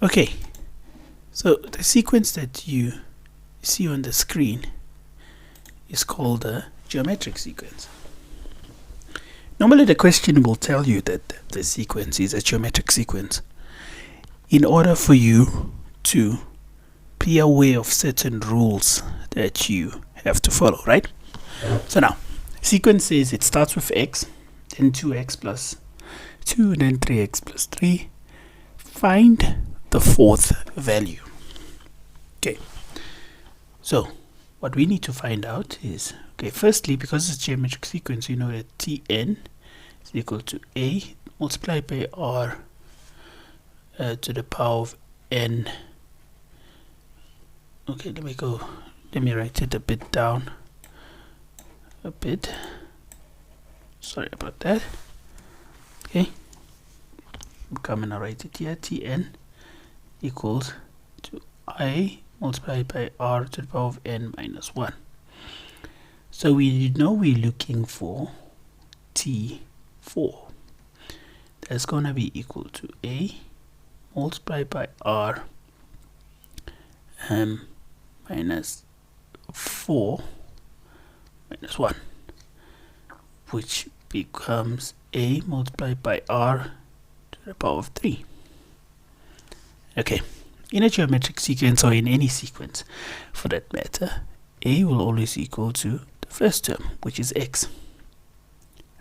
Okay, so the sequence that you see on the screen is called a geometric sequence. Normally the question will tell you that the sequence is a geometric sequence in order for you to be aware of certain rules that you have to follow, right? So now, sequence says it starts with x, then 2x plus 2, then 3x plus 3. Find the fourth value. Okay, so what we need to find out is, okay, firstly, because it's a geometric sequence, you know that Tn is equal to a multiplied by r to the power of n. Okay, let me write it a bit down. Sorry about that. Okay, I'm coming to write it here. Tn equals to I multiplied by r to the power of n minus 1. So we know we're looking for T4. That's going to be equal to a multiplied by r minus 4 minus 1, which becomes a multiplied by r to the power of 3. Okay, in a geometric sequence, or in any sequence for that matter, a will always equal to the first term, which is x,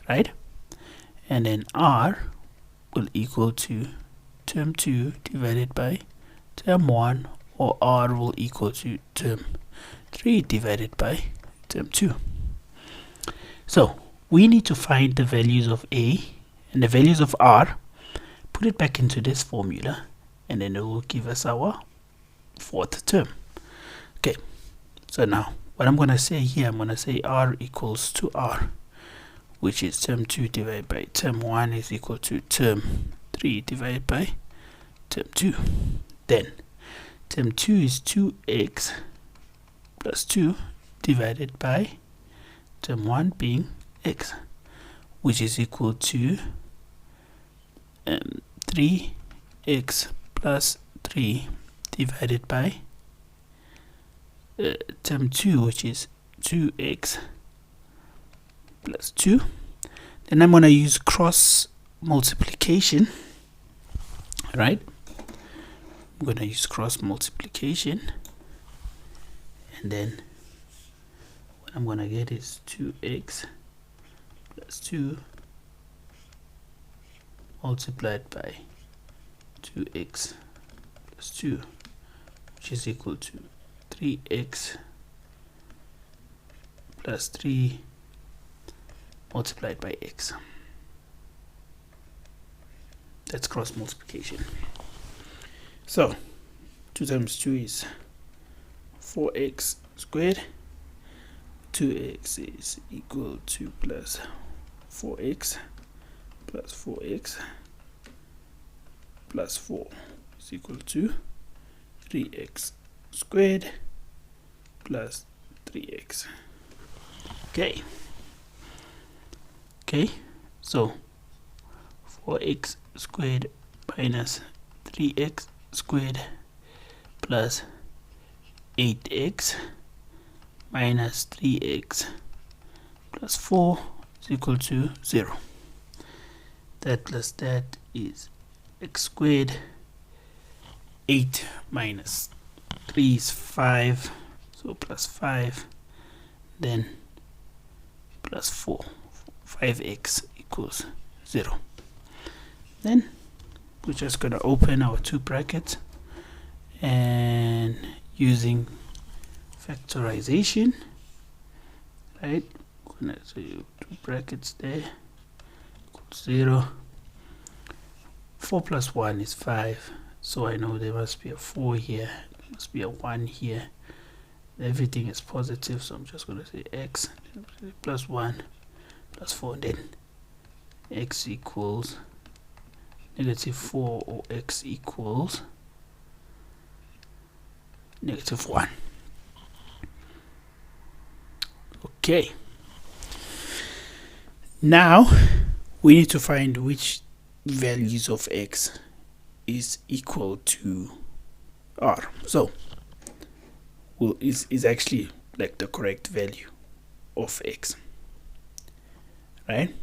right? And then r will equal to term 2 divided by term 1, or r will equal to term 3 divided by term 2. So we need to find the values of a and the values of r, put it back into this formula, and then it will give us our fourth term. Okay, so now what I'm going to say here, I'm going to say r equals to r, which is term 2 divided by term 1 is equal to term 3 divided by term 2. Then term 2 is 2x plus 2 divided by term 1 being x, which is equal to 3x plus 3 divided by term 2, which is 2x plus 2. Then I'm going to use cross multiplication, right? I'm going to use cross multiplication, and then what I'm going to get is 2x plus 2 multiplied by 2x plus 2, which is equal to 3x plus 3 multiplied by x. That's cross multiplication. So 2 times 2 is 4x squared. 2x is equal to plus 4x plus 4x plus 4 is equal to 3x squared plus 3x. Okay, so 4x squared minus 3x squared plus 8x minus 3x plus 4 is equal to 0. That plus that is x squared. 8 minus 3 is 5, so plus 5, then plus 4. 5x equals 0. Then we're just going to open our two brackets, and using factorization, right, we're going to say two brackets there equals 0. 4 plus 1 is 5, so I know there must be a 4 here, there must be a 1 here. Everything is positive, so I'm just going to say x plus 1 plus 4, then x equals negative 4, or x equals negative 1. Okay, now we need to find which values of x is equal to r. So is actually like the correct value of x, right?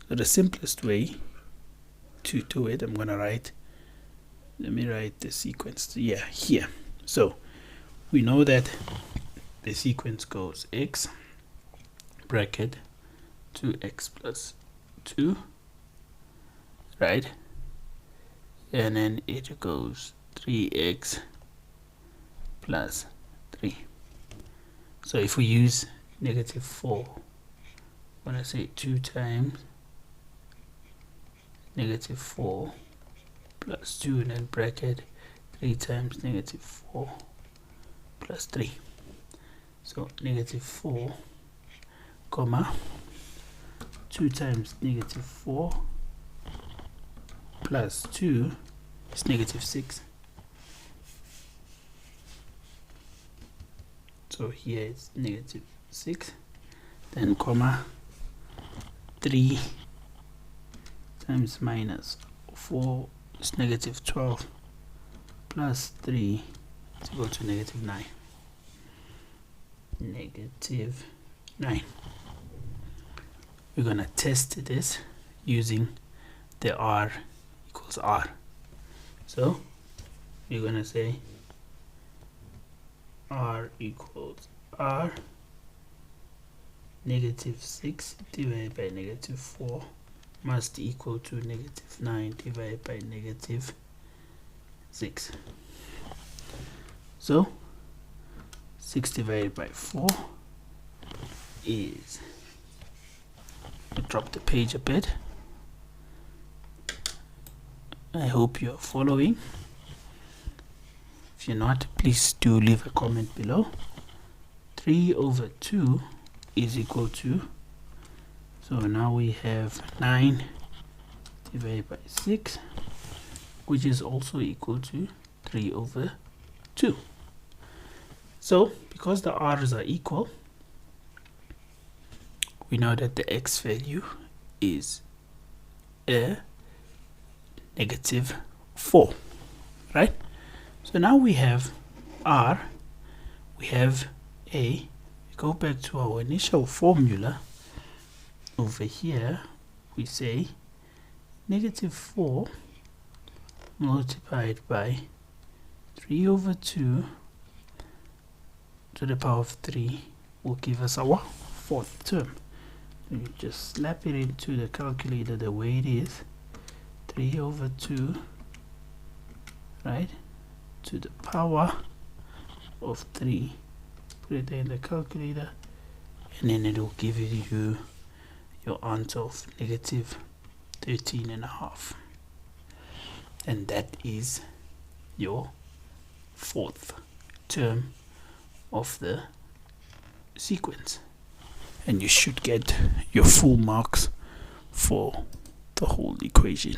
So the simplest way to do it, let me write the sequence here. So we know that the sequence goes x bracket 2x plus 2, right? And then it goes 3x plus 3. So if we use -4, when I say 2 times -4 plus 2 and then bracket 3 times -4 plus 3. So -4 comma 2 times -4 plus 2 is -6. So here it's -6, then comma 3 times -4 is -12 plus 3 is equal to -9. -9. We're gonna test this using the r equals r. So we're gonna say r equals r, -6 divided by -4 must equal to -9 divided by -6. So 6 divided by 4 is, I drop the page a bit. I hope you're following. If you're not, please do leave a comment below. 3/2 is equal to, so now we have 9 divided by 6, which is also equal to 3/2. So because the r's are equal, we know that the x value is a -4, right? So now we have r, we have a, we go back to our initial formula. Over here we say -4 multiplied by 3/2 to the power of 3 will give us our fourth term. And you just slap it into the calculator the way it is, 3/2, right, to the power of 3. Put it there in the calculator, and then it will give you your answer of -13.5, and that is your fourth term of the sequence, and you should get your full marks for the whole equation.